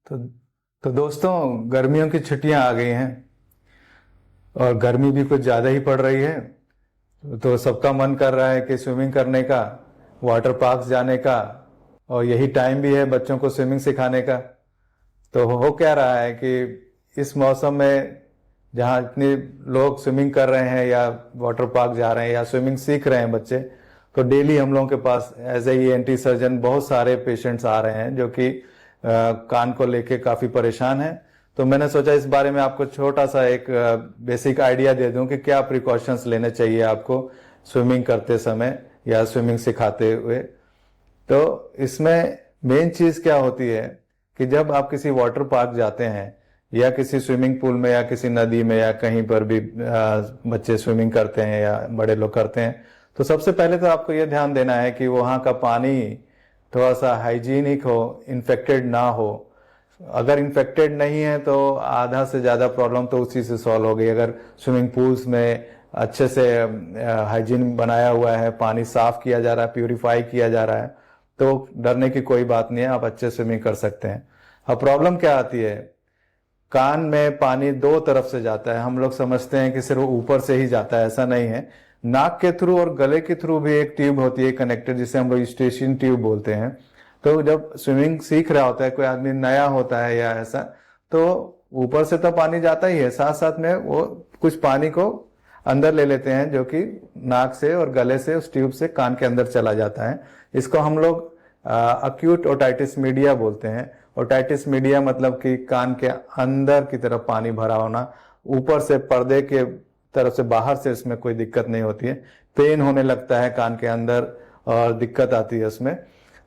तो तो दोस्तों, गर्मियों की छुट्टियां आ गई हैं और गर्मी भी कुछ ज़्यादा ही पड़ रही है। तो सबका मन कर रहा है कि स्विमिंग करने का, वाटर पार्क जाने का, और यही टाइम भी है बच्चों को स्विमिंग सिखाने का। तो हो क्या रहा है कि इस मौसम में जहाँ इतने लोग स्विमिंग कर रहे हैं या वाटर पार्क जा रहे हैं या स्विमिंग सीख रहे हैं बच्चे, तो डेली हम लोगों के पास एज ए ENT सर्जन बहुत सारे पेशेंट्स आ रहे हैं जो कि कान को लेके काफ़ी परेशान हैं। तो मैंने सोचा इस बारे में आपको छोटा सा एक बेसिक आइडिया दे दूं कि क्या प्रिकॉशंस लेने चाहिए आपको स्विमिंग करते समय या स्विमिंग सिखाते हुए। तो इसमें मेन चीज़ क्या होती है कि जब आप किसी वाटर पार्क जाते हैं या किसी स्विमिंग पूल में या किसी नदी में या कहीं पर भी बच्चे स्विमिंग करते हैं या बड़े लोग करते हैं, तो सबसे पहले तो आपको यह ध्यान देना है कि वहाँ का पानी थोड़ा सा हाइजीनिक हो, इन्फेक्टेड ना हो। अगर इन्फेक्टेड नहीं है तो आधा से ज़्यादा प्रॉब्लम तो उसी से सॉल्व हो गई। अगर स्विमिंग पूल्स में अच्छे से हाइजीन बनाया हुआ है, पानी साफ किया जा रहा है, प्यूरिफाई किया जा रहा है, तो डरने की कोई बात नहीं है, आप अच्छे स्विमिंग कर सकते हैं। अब प्रॉब्लम क्या आती है, कान में पानी दो तरफ से जाता है। हम लोग समझते हैं कि सिर्फ ऊपर से ही जाता है, ऐसा नहीं है। नाक के थ्रू और गले के थ्रू भी एक ट्यूब होती है कनेक्टेड, जिसे हम लोग स्टेशन ट्यूब बोलते हैं। तो जब स्विमिंग सीख रहा होता है, कोई आदमी नया होता है या ऐसा, तो ऊपर से तो पानी जाता ही है, साथ साथ में वो कुछ पानी को अंदर ले लेते हैं जो कि नाक से और गले से उस ट्यूब से कान के अंदर चला जाता है। इसको हम लोग अक्यूट ओटाइटिस मीडिया बोलते हैं। ओटाइटिस मीडिया मतलब कि कान के अंदर की तरफ पानी भरा होना, ऊपर से पर्दे के तरफ से बाहर से इसमें कोई दिक्कत नहीं होती है। पेन होने लगता है कान के अंदर और दिक्कत आती है उसमें।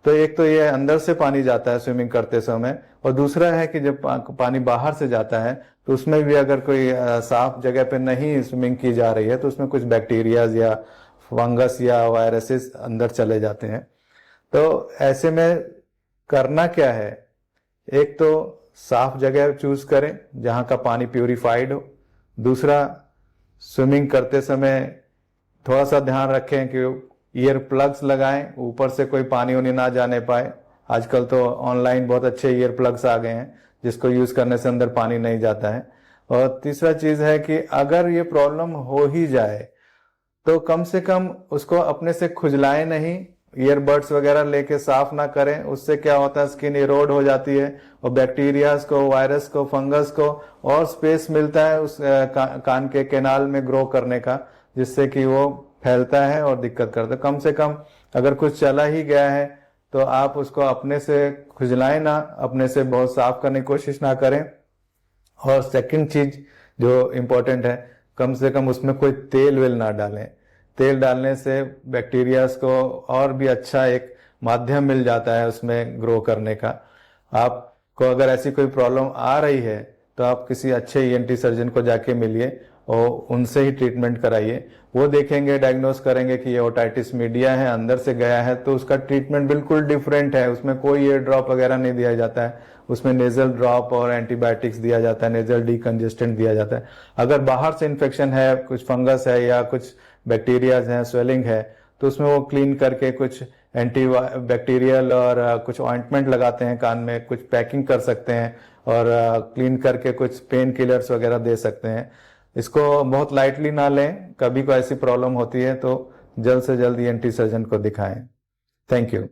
तो एक तो ये अंदर से पानी जाता है स्विमिंग करते समय, और दूसरा है कि जब पानी बाहर से जाता है तो उसमें भी अगर कोई साफ जगह पे नहीं स्विमिंग की जा रही है तो उसमें कुछ बैक्टीरियाज या फंगस या वायरसेस अंदर चले जाते हैं। तो ऐसे में करना क्या है, एक तो साफ जगह चूज करें जहाँ का पानी प्यूरिफाइड हो। दूसरा, स्विमिंग करते समय थोड़ा सा ध्यान रखें कि ईयर प्लग्स लगाएं, ऊपर से कोई पानी उन्हें ना जाने पाए। आजकल तो ऑनलाइन बहुत अच्छे ईयर प्लग्स आ गए हैं जिसको यूज करने से अंदर पानी नहीं जाता है। और तीसरा चीज है कि अगर ये प्रॉब्लम हो ही जाए तो कम से कम उसको अपने से खुजलाएं नहीं, ईयरबड्स वगैरह लेके साफ ना करें। उससे क्या होता है, स्किन इरोड हो जाती है और बैक्टीरियाज को, वायरस को, फंगस को और स्पेस मिलता है उस कान के कैनाल में ग्रो करने का, जिससे कि वो फैलता है और दिक्कत करता है। कम से कम अगर कुछ चला ही गया है तो आप उसको अपने से खुजलाएं ना, अपने से बहुत साफ करने की कोशिश ना करें। और सेकंड चीज जो इम्पोर्टेंट है, कम से कम उसमें कोई तेल वेल ना डालें। तेल डालने से बैक्टीरियाज को और भी अच्छा एक माध्यम मिल जाता है उसमें ग्रो करने का। आपको अगर ऐसी कोई प्रॉब्लम आ रही है तो आप किसी अच्छे ENT सर्जन को जाके मिलिए और उनसे ही ट्रीटमेंट कराइए। वो देखेंगे, डायग्नोस करेंगे कि ये ओटाइटिस मीडिया है, अंदर से गया है, तो उसका ट्रीटमेंट बिल्कुल डिफरेंट है। उसमें कोई ईयर ड्रॉप वगैरह नहीं दिया जाता है, उसमें नेजल ड्रॉप और एंटीबायोटिक्स दिया जाता है, नेजल डीकंजेस्टेंट दिया जाता है। अगर बाहर से इन्फेक्शन है, कुछ फंगस है या कुछ बैक्टीरियाज हैं, स्वेलिंग है, तो उसमें वो क्लीन करके कुछ एंटी बैक्टीरियल और कुछ ऑइंटमेंट लगाते हैं कान में, कुछ पैकिंग कर सकते हैं और क्लीन करके कुछ पेन किलर्स वगैरह दे सकते हैं। इसको बहुत लाइटली ना लें। कभी कोई ऐसी प्रॉब्लम होती है तो जल्द से जल्द ENT सर्जन को दिखाएं। Thank you.